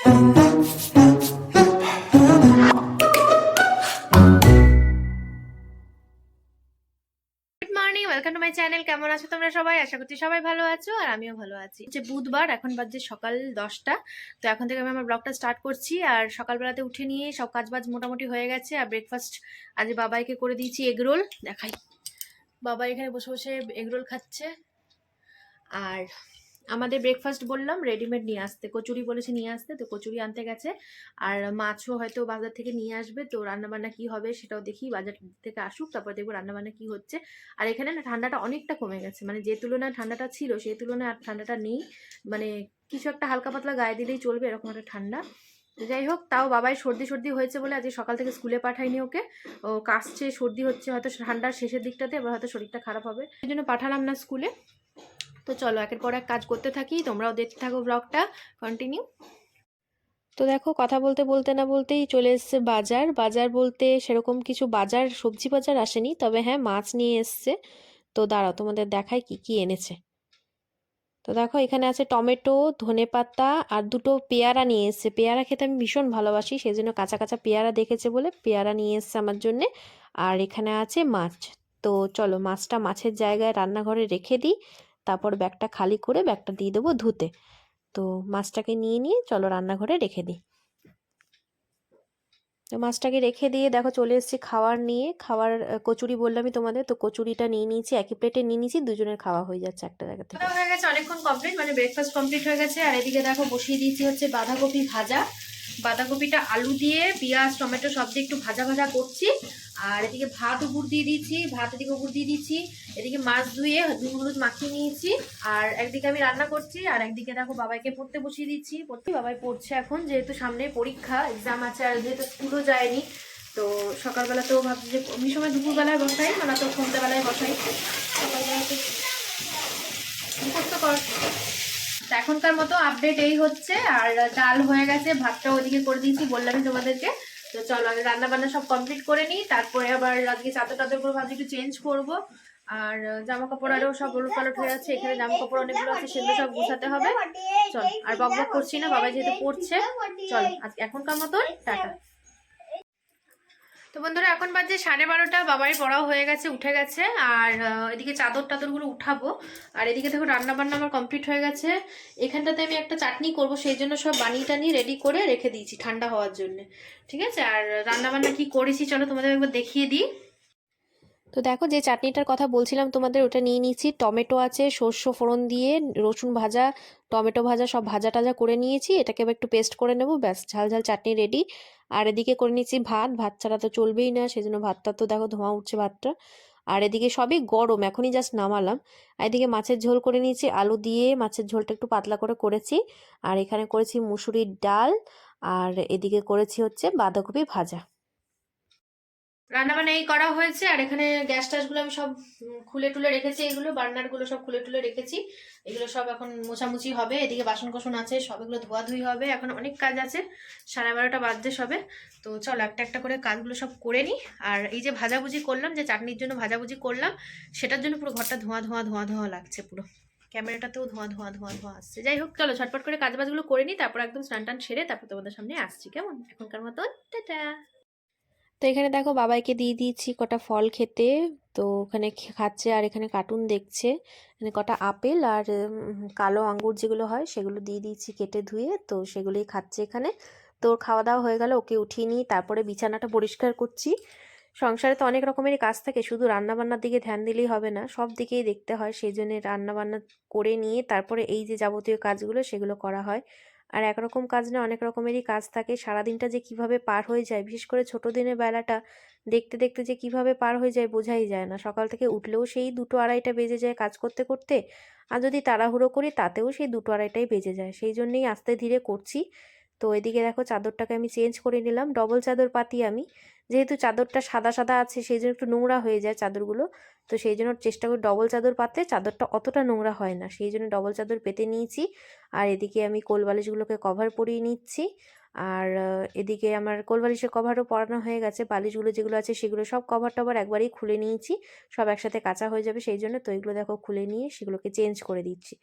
Welcome to my channel. কেমন আছো তোমরা সবাই? আশা করছি সবাই ভালো আছো আর আমিও ভালো আছি। যে বুধবার, এখন বাজে সকাল 10টা। তো এখন থেকে আমি আমার ব্লগটা স্টার্ট করছি। আর সকালবেলাতে উঠে নিয়ে সব কাজবাজ মোটামুটি হয়ে গেছে। আর ব্রেকফাস্ট আজ বাবাইকে করে দিয়েছি এগরোল। দেখাই, বাবা এখানে বসে বসে এগরোল খাচ্ছে। আর আমাদের ব্রেকফাস্ট বললাম রেডিমেড নিয়ে আসতে, কচুরি বলেছে নিয়ে আসতে, তো কচুরি আনতে গেছে। আর মাছও হয়তো বাজার থেকে নিয়ে আসবে। তো রান্নাবান্না কি হবে সেটাও দেখি, বাজার থেকে আসুক তারপর দেখবো রান্নাবান্না কি হচ্ছে। আর এখানে না ঠান্ডাটা অনেকটা কমে গেছে, মানে যে তুলনায় ঠান্ডাটা ছিল সেই তুলনায় আর ঠান্ডাটা নেই। মানে কিছু একটা হালকা পাতলা গায়ে দিলেই চলবে, এরকম একটা ঠান্ডা। যাই হোক, তাও বাবাই সর্দি সর্দি হয়েছে বলে আজকে সকাল থেকে স্কুলে পাঠাইনি ওকে। ও কাশছে, সর্দি হচ্ছে, হয়তো ঠান্ডার শেষের দিকটাতে এবার হয়তো শরীরটা খারাপ হবে, সেই জন্য পাঠালাম না স্কুলে। তো চলো একের পর এক কাজ করতে থাকি, তোমরাও দেখতে থাকো ব্লগটা কন্টিনিউ। তো দেখো, কথা বলতে বলতে না বলতেই চলে এসছে বাজার। বাজার বলতে সেরকম কিছু বাজার, সবজি বাজার আসেনি, তবে হ্যাঁ মাছ নিয়ে এসছে। তো দাঁড়াও তোমাদের দেখাই কি কি এনেছে। তো দেখো, এখানে আছে টমেটো, ধনেপাতা আর দুটো পেয়ারা নিয়ে এসছে। পেয়ারা খেতে আমি ভীষণ ভালোবাসি, সেই জন্য কাঁচা কাঁচা পেয়ারা দেখেছে বলে পেয়ারা নিয়ে এসছে আমার জন্যে। আর এখানে আছে মাছ। তো চলো মাছটা মাছের জায়গায় রান্নাঘরে রেখে দিই, তারপর ব্যাগটা খালি করে ব্যাগটা দিয়ে দেবো ধুতে। তো মাছটাকে নিয়ে নিয়ে চলো রান্নাঘরে রেখে দিই। তো মাছটাকে রেখে দিয়ে দেখো চলে এসেছি খাবার নিয়ে। খাবার কচুরি বললামই তোমাদের, তো কচুরিটা নিয়ে নিয়েছি, একই প্লেটে নিয়ে নিয়েছি, দুজনের খাওয়া হয়ে যাচ্ছে একটা জায়গা থেকে। হয়ে গেছে অনেকক্ষণ কমপ্লিট, মানে ব্রেকফাস্ট কমপ্লিট হয়ে গেছে। আর এদিকে দেখো বসিয়ে দিয়েছি হচ্ছে বাঁধাকপি ভাজা। বাঁধাকপিটা আলু দিয়ে পেঁয়াজ টমেটো সব দিয়ে একটু ভাজা ভাজা করছি। আর এদিকে ভাত উপর দিয়ে দিচ্ছি, ভাত এদিকে উপর দিয়ে দিচ্ছি। এদিকে মাছ ধুয়ে নুন হলুদ মাখিয়ে নিয়েছি। আর একদিকে আমি রান্না করছি, আর একদিকে দেখো বাবাইকে পড়তে বসিয়ে দিচ্ছি। বাবাই পড়ছে এখন, যেহেতু সামনে পরীক্ষা এক্সাম আছে, আর যেহেতু স্কুলও যায়নি। তো সকালবেলাতেও ভাবছি যে অমনি সময় দুপুরবেলায় বসাই, মানে তো সন্ধ্যেবেলায় বসাই। সকালবেলাতে কর। এখনকার মতো আপডেট এই হচ্ছে। আর ডাল হয়ে গেছে, ভাতটা ওদিকে করে দিয়েছি বললামই তোমাদেরকে। তো চলো আগে রান্না বান্না সব কমপ্লিট করে নিই, তারপরে আবার আজকে চাদর টাদর গুলো ভাবছি একটু চেঞ্জ করবো। আর জামা কাপড় আরও সব ওলট পালট হয়ে আছে, এখানে জামা কাপড় অনেকগুলো আছে, সেগুলো সব গুছাতে হবে। চল আর বক বক করছি না, বাবা যেহেতু পড়ছে। চলো আজকে এখনকার মতন টাটা। তো বন্ধুরা এখন বাজে 12:30, বাবারই পড়াও হয়ে গেছে, উঠে গেছে। আর এদিকে চাদর টাদরগুলো উঠাবো। আর এদিকে দেখো রান্না বান্না আমার কমপ্লিট হয়ে গেছে। এখানটাতে আমি একটা চাটনি করব, সেই জন্য সব বানিয়ে টানিয়ে রেডি করে রেখে দিয়েছি ঠান্ডা হওয়ার জন্য। ঠিক আছে, আর রান্না বান্না কি করেছি চলো তোমাদের একবার দেখিয়ে দিই। তো দেখো, যে চাটনিটার কথা বলছিলাম তোমাদের, ওটা নিয়ে নিয়েছি। টমেটো আছে, সর্ষে ফোড়ন দিয়ে রসুন ভাজা, টমেটো ভাজা সব ভাজা টাজা করে নিয়েছি। এটাকে এবার একটু পেস্ট করে নেবো, ব্যাস ঝাল ঝাল চাটনি রেডি। আর এদিকে করে নিয়েছি ভাত, ভাত ছাড়া তো চলবেই না, সেজন্য ভাতটা তো দেখো ধোঁয়া উঠছে ভাতটা। আর এদিকে সবই গরম, এখনই জাস্ট নামালাম। আর এদিকে মাছের ঝোল করে নিয়েছি, আলু দিয়ে মাছের ঝোলটা একটু পাতলা করে করেছি। আর এখানে করেছি মুসুরির ডাল। আর এদিকে করেছি হচ্ছে বাঁধাকপি ভাজা। রান্না বান্না এই করা হয়েছে। আর এখানে গ্যাস ট্যাসগুলো আমি সব খুলে টুলে রেখেছি, এগুলো বার্নারগুলো সব খুলে টুলে রেখেছি। এগুলো সব এখন মোছামুছি হবে। এদিকে বাসন কোসন আছে, সব এগুলো ধোয়াধুয়ি হবে। এখন অনেক কাজ আছে, 12:30 বাজতে সবে। তো চলো একটা একটা করে কাজগুলো সব করে নিই। আর এই যে ভাজাভুজি করলাম, যে চাটনির জন্য ভাজাভুজি করলাম, সেটার জন্য পুরো ঘরটা ধোঁয়া ধোঁয়া ধোঁয়া ধোঁয়া লাগছে, পুরো ক্যামেরাটাতেও ধোঁয়া ধোঁয়া ধোঁয়া ধোঁয়া আসছে। যাই হোক চলো ঝটপট করে কাজবাজগুলো করে নিই, তারপর একদম স্নান টান সেরে তারপর তোমাদের সামনে আসছি। কেমন এখনকার মতন টাটা। তো এখানে দেখো বাবাইকে দিয়ে দিয়েছি কটা ফল খেতে। তো ওখানে খাচ্ছে, আর এখানে কার্টুন দেখছে। এখানে কটা আপেল আর কালো আঙ্গুর যেগুলো হয় সেগুলো দিয়ে দিয়েছি কেটে ধুয়ে, তো সেগুলোই খাচ্ছে এখানে। তো ওর খাওয়া দাওয়া হয়ে গেল, ওকে উঠিয়ে নিই, তারপরে বিছানাটা পরিষ্কার করছি। সংসারে তো অনেক রকমেরই কাজ থাকে, শুধু রান্নাবান্নার দিকে ধ্যান দিলেই হবে না, সব দিকেই দেখতে হয়। সেই জন্য রান্নাবান্না করে নিয়ে তারপরে এই যে যাবতীয় কাজগুলো সেগুলো করা হয়। আর একরকম কাজ না, অনেক রকমেরই কাজ থাকে। সারাদিনটা যে কিভাবে পার হয়ে যায়, বিশেষ করে ছোট দিনের বেলাটা দেখতে দেখতে যে কিভাবে পার হয়ে যায় বোঝাই যায় না। সকাল থেকে উঠলেও সেই 2-2:30 বেজে যায় কাজ করতে করতে। আর যদি তাড়াহুড়ো করি তাতেও সেই 2-2:30 বেজে যায়, সেই জন্যেই আস্তে ধীরে করছি। তো এদিকে দেখো চাদরটাকে আমি চেঞ্জ করে নিলাম, ডবল চাদর পাতি আমি। যেহেতু চাদরটা সাদা সাদা আছে সেই জন্য একটু নোংরা হয়ে যায় চাদরগুলো। তো সেই জন্য চেষ্টা করি ডবল চাদর পাততে, চাদরটা অতটা নোংরা হয় না, সেই জন্য ডবল চাদর পেতে নিয়েছি। আর এদিকে আমি কোলবালিশগুলোকে কভার পরিয়ে নিচ্ছি। আর এদিকে আমার কোলবালিশের কভারও পরানো হয়ে গেছে, বালিশগুলো যেগুলো আছে সেগুলো সব কভার টভার একবারেই খুলে নিয়েছি। সব একসাথে কাচা হয়ে যাবে সেই জন্য। তো এগুলো দেখো খুলে নিয়ে সেগুলোকে চেঞ্জ করে দিচ্ছি।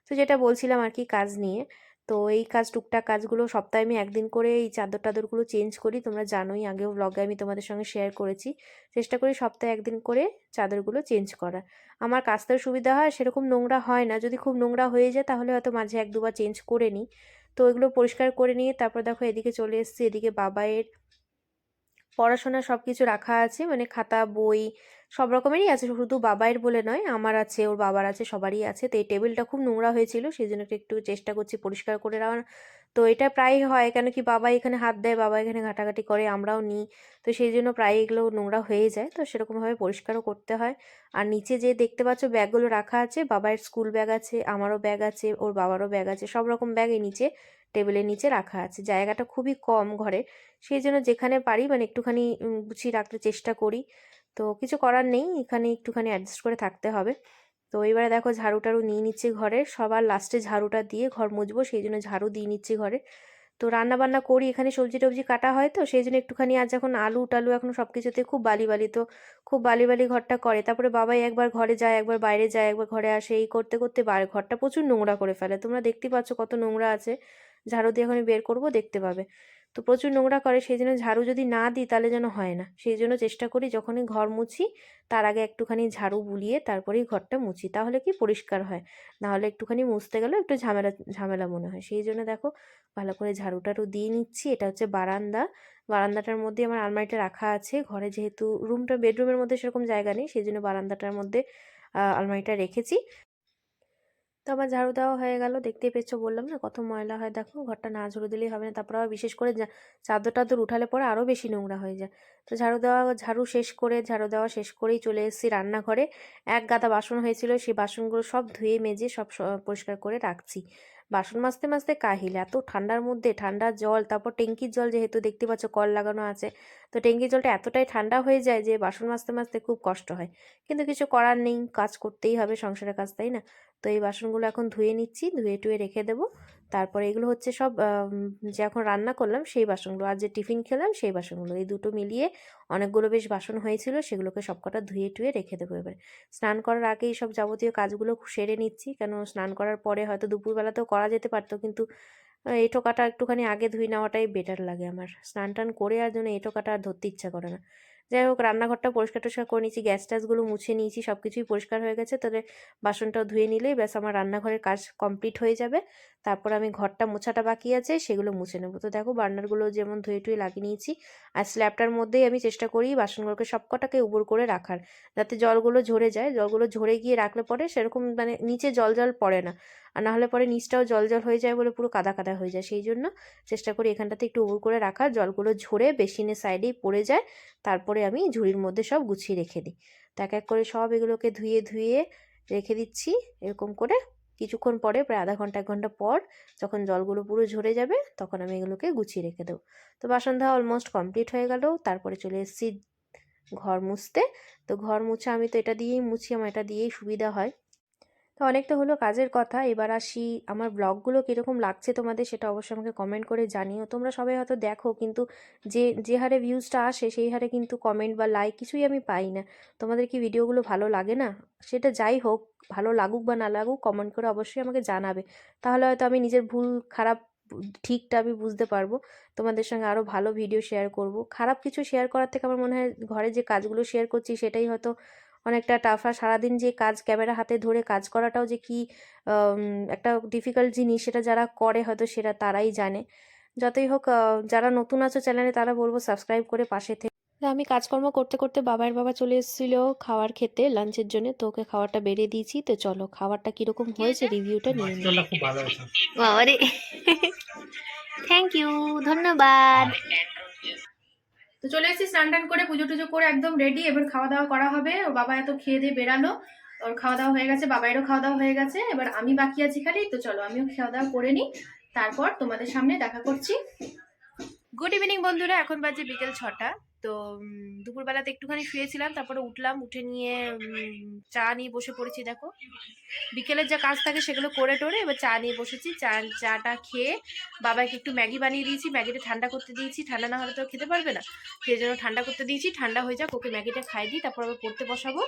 তো যেটা বলছিলাম আর কি কাজ নিয়ে, তো এই কাজ টুকটাক কাজগুলো সপ্তাহে আমি একদিন করে এই চাদর টাদরগুলো চেঞ্জ করি। তোমরা জানোই, আগেও ব্লগে আমি তোমাদের সঙ্গে শেয়ার করেছি। চেষ্টা করি সপ্তাহে একদিন করে চাদরগুলো চেঞ্জ করা। আমার কাচতেও সুবিধা হয়, সেরকম নোংরা হয় না। যদি খুব নোংরা হয়ে যায় তাহলে হয়তো মাঝে 1-2 বার চেঞ্জ করে নিই। তো এগুলো পরিষ্কার করে নিয়ে তারপর দেখো এদিকে চলে এসেছি। এদিকে বাবাইয়ের পড়াশোনা সব কিছু রাখা আছে, মানে খাতা বই সব রকমেরই আছে, শুধু বাবাইয়ের বলে নয়, আমার আছে, ওর বাবার আছে, সবারই আছে। তো এই টেবিলটা খুব নোংরা হয়েছিল, সেই জন্য একটু চেষ্টা করছি পরিষ্কার করে রাখার। তো এটা প্রায়ই হয়, কেন কি বাবা এখানে হাত দেয়, বাবা এখানে ঘাটাঘাটি করে, আমরাও নিই। তো সেই জন্য প্রায় এগুলো নোংরা হয়ে যায়, তো সেরকমভাবে পরিষ্কারও করতে হয়। আর নিচে যে দেখতে পাচ্ছ ব্যাগগুলো রাখা আছে, বাবাইয়ের স্কুল ব্যাগ আছে, আমারও ব্যাগ আছে, ওর বাবারও ব্যাগ আছে, সব রকম ব্যাগই নিচে টেবিলের নিচে রাখা আছে। জায়গাটা খুবই কম ঘরে, সেই জন্য যেখানে পারি মানে একটুখানি গুছিয়ে রাখতে চেষ্টা করি। তো কিছু করার নেই, এখানে একটুখানি অ্যাডজাস্ট করে থাকতে হবে। তো এবারে দেখো ঝাড়ু টাড়ু নিয়ে নিচ্ছি ঘরে, সবার লাস্টে ঝাড়ুটা দিয়ে ঘর মুছবো, সেই জন্য ঝাড়ু দিয়ে নিচ্ছি ঘরে। তো রান্না বান্না করি, এখানে সবজি টবজি কাটা হয়, তো সেই জন্য একটুখানি আজ যখন আলু টালু এখন সব কিছুতে খুব বালি বালি, তো খুব বালি বালি ঘরটা করে। তারপরে বাবাই একবার ঘরে যায়, একবার বাইরে যায়, একবার ঘরে আসে, এই করতে করতে ঘরটা প্রচুর নোংরা করে ফেলে। তোমরা দেখতে পাচ্ছ কত নোংরা আছে, ঝাড়ু দিয়ে এখন বের করবো, দেখতে পাবে। তো প্রচুর নোংরা করে, সেই জন্য ঝাড়ু যদি না দিই তাহলে যেন হয় না। সেই জন্য চেষ্টা করি যখনই ঘর মুছি তার আগে একটুখানি ঝাড়ু বুলিয়ে তারপরেই ঘরটা মুছি, তাহলে কি পরিষ্কার হয়। নাহলে একটুখানি মুছতে গেলেও একটু ঝামেলা ঝামেলা মনে হয়। সেই জন্য দেখো ভালো করে ঝাড়ু টাড়ু দিয়ে নিচ্ছি। এটা হচ্ছে বারান্দা, বারান্দাটার মধ্যে আমার আলমারিটা রাখা আছে ঘরে, যেহেতু রুমটা বেডরুমের মধ্যে সেরকম জায়গা নেই, সেই জন্য বারান্দাটার মধ্যে আলমারিটা রেখেছি। তো আমার ঝাড়ু দেওয়া হয়ে গেল, দেখতেই পেয়েছো, বললাম না কত ময়লা হয়। দেখো ঘরটা না ঝাড়ু দিলেই হবে না, তারপর আবার বিশেষ করে চাদর টাদর উঠালে পরে আরও বেশি নোংরা হয়ে যায়। তো ঝাড়ু দেওয়া শেষ করেই চলে এসেছি রান্নাঘরে। এক গাদা বাসন হয়েছিল, সেই বাসনগুলো সব ধুয়ে মেজে সব পরিষ্কার করে রাখছি। বাসন মাজতে মাজতে কাহিল, এত ঠান্ডার মধ্যে ঠান্ডা জল, তারপর ট্যাঙ্কির জল, যেহেতু দেখতে পাচ্ছ কল লাগানো আছে, তো ট্যাঙ্কির জলটা এতটাই ঠান্ডা হয়ে যায় যে বাসন মাজতে মাজতে খুব কষ্ট হয়। কিন্তু কিছু করার নেই, কাজ করতেই হবে, সংসারের কাজ, তাই না। তো এই বাসনগুলো এখন ধুয়ে নিচ্ছি, ধুয়ে টুয়ে রেখে দেবো। তারপরে এগুলো হচ্ছে সব যে এখন রান্না করলাম সেই বাসনগুলো, আর যে টিফিন খেলাম সেই বাসনগুলো, এই দুটো মিলিয়ে অনেকগুলো বেশ বাসন হয়েছিল, সেগুলোকে সবকটা ধুয়ে টুয়ে রেখে দেবো। এবারে স্নান করার আগেই সব যাবতীয় কাজগুলো সেরে নিচ্ছি, কেন স্নান করার পরে হয়তো দুপুরবেলাতেও করা যেতে পারতো, কিন্তু এই টোকাটা একটুখানি আগে ধুয়ে নেওয়াটাই বেটার লাগে আমার। স্নান টান করে আর জন্য এই টোকাটা আর ধরতে ইচ্ছা করে না। যাই হোক, রান্নাঘরটা পরিষ্কার টরিষ্কার করে নিয়েছি, গ্যাস ট্যাসগুলো মুছে নিয়েছি, সব কিছুই পরিষ্কার হয়ে গেছে। তাহলে বাসনটাও ধুয়ে নিলেই ব্যাস আমার রান্নাঘরের কাজ কমপ্লিট হয়ে যাবে। তারপর আমি ঘরটা মোছাটা বাকি আছে, সেগুলো মুছে নেবো। তো দেখো বার্নারগুলো যেমন ধুয়ে টুয়ে লাগিয়ে নিয়েছি, আর স্ল্যাবটার মধ্যেই আমি চেষ্টা করি বাসনগুলোকে সবকটাকে উবুর করে রাখার, যাতে জলগুলো ঝরে যায়। জলগুলো ঝরে গিয়ে রাখলে পরে সেরকম মানে নিচে জল জল পড়ে না, আর নাহলে পরে নিচটাও জল জল হয়ে যায় বলে পুরো কাদা কাদা হয়ে যায়। সেই জন্য চেষ্টা করি এখানটাতে একটু উবুর করে রাখার, জলগুলো ঝরে বেসিনের সাইডেই পড়ে যায়, তারপরে আমি ঝুড়ির মধ্যে সব গুছিয়ে রেখে দিই। তো এক এক করে সব এগুলোকে ধুয়ে ধুয়ে রেখে দিচ্ছি এরকম করে। কিছুক্ষণ পরে, প্রায় আধা ঘন্টা 1 ঘন্টা পর, যখন জলগুলো পুরো ঝরে যাবে তখন আমি এগুলোকে গুছিয়ে রেখে দেবো। তো বাসন ধোয়া অলমোস্ট কমপ্লিট হয়ে গেল। তারপরে চলে এসেছি ঘর মুছতে। তো ঘর মুছে আমি তো এটা দিয়েই মুছি, আমার এটা দিয়েই সুবিধা হয়। তো অনেকটা হলো কাজের কথা, এবার আসি আমার ব্লগগুলো কীরকম লাগছে তোমাদের, সেটা অবশ্যই আমাকে কমেন্ট করে জানিও। তোমরা সবাই হয়তো দেখো, কিন্তু যে যে হারে ভিউজটা আসে সেই হারে কিন্তু কমেন্ট বা লাইক কিছুই আমি পাই না। তোমাদের কি ভিডিওগুলো ভালো লাগে না? সেটা যাই হোক, ভালো লাগুক বা না লাগুক, কমেন্ট করে অবশ্যই আমাকে জানাবে। তাহলে হয়তো আমি নিজের ভুল খারাপ ঠিকটা আমি বুঝতে পারবো, তোমাদের সঙ্গে আরও ভালো ভিডিও শেয়ার করব। খারাপ কিছু শেয়ার করার থেকে আমার মনে হয় ঘরে যে কাজগুলো শেয়ার করছি সেটাই হয়তো অনেকটা টাফ। আর সারাদিন যে কাজ, ক্যামেরা হাতে ধরে কাজ করাটাও যে কি একটা ডিফিকাল্ট জিনিস, সেটা যারা করে হয়তো সেটা তারাই জানে। যতই হোক, যারা নতুন আছো চ্যানেলে তারা বলবো সাবস্ক্রাইব করে পাশে থেকে। আমি কাজকর্ম করতে করতে বাবার বাবা চলে এসেছিল খাবার খেতে লাঞ্চের জন্য, তো ওকে খাবারটা বেড়ে দিয়েছি। তো চলো খাবারটা কিরকম হয়েছে রিভিউটা নিয়ে নিই। বাবারে, থ্যাংক ইউ, ধন্যবাদ। তো চলে এসেছি স্নান টান করে, পুজো টুজো করে একদম রেডি। এবার খাওয়া দাওয়া করা হবে। ওর বাবা এত খেয়ে দিয়ে বেরালো, ওর খাওয়া দাওয়া হয়ে গেছে, বাবাইরও খাওয়া দাওয়া হয়ে গেছে। এবার আমি বাকি আছি খালি। তো চলো আমিও খাওয়া দাওয়া করে নিই, তারপর তোমাদের সামনে দেখা করছি। গুড ইভিনিং বন্ধুরা, এখন বাজে বিকেল 6টা। তো দুপুরবেলাতে একটুখানি শুয়েছিলাম, তারপরে উঠলাম, উঠে নিয়ে চা নিয়ে বসে পড়েছি। দেখো বিকেলের যা কাজ থাকে সেগুলো করে টোরে এবার চা নিয়ে বসেছি। চাটা খেয়ে বাবাকে একটু ম্যাগি বানিয়ে দিয়েছি, ম্যাগিটা ঠান্ডা করতে দিয়েছি, ঠান্ডা না হলে তো খেতে পারবে না, সেই জন্য ঠান্ডা করতে দিয়েছি। ঠান্ডা হয়ে যাক, ওকে ম্যাগিটা খাই দিই, তারপর আবার পড়তে বসাবো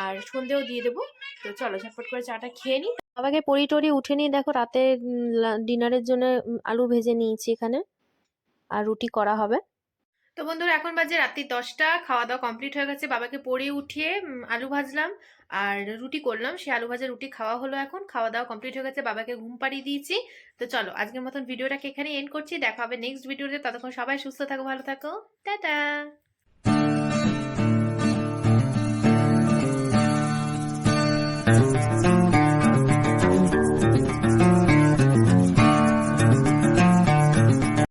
আর সন্ধেও দিয়ে দেবো। তো চলো ঝটপট করে চাটা খেয়ে নিই। বাবাকে পড়ি টড়ি উঠে নিয়ে দেখো রাতে ডিনারের জন্য আলু ভেজে নিয়েছি এখানে, আর রুটি করা হবে। তো বন্ধুরা এখন বাজে রাত্রি 10টা, খাওয়া দাওয়া কমপ্লিট হয়ে গেছে, বাবাকে পড়িয়ে উঠিয়ে আলু ভাজলাম আর রুটি করলাম, সেই আলু ভাজা রুটি খাওয়া হলো, এখন খাওয়া দাওয়া কমপ্লিট হয়ে গেছে, বাবাকে ঘুম পাড়িয়ে দিয়েছি। তো চলো আজকের মতন ভিডিওটাকে এখানে এন্ড করছি, দেখা হবে নেক্সট ভিডিওতে, ততক্ষণ সবাই সুস্থ থাকো, ভালো থাকো, টাটা।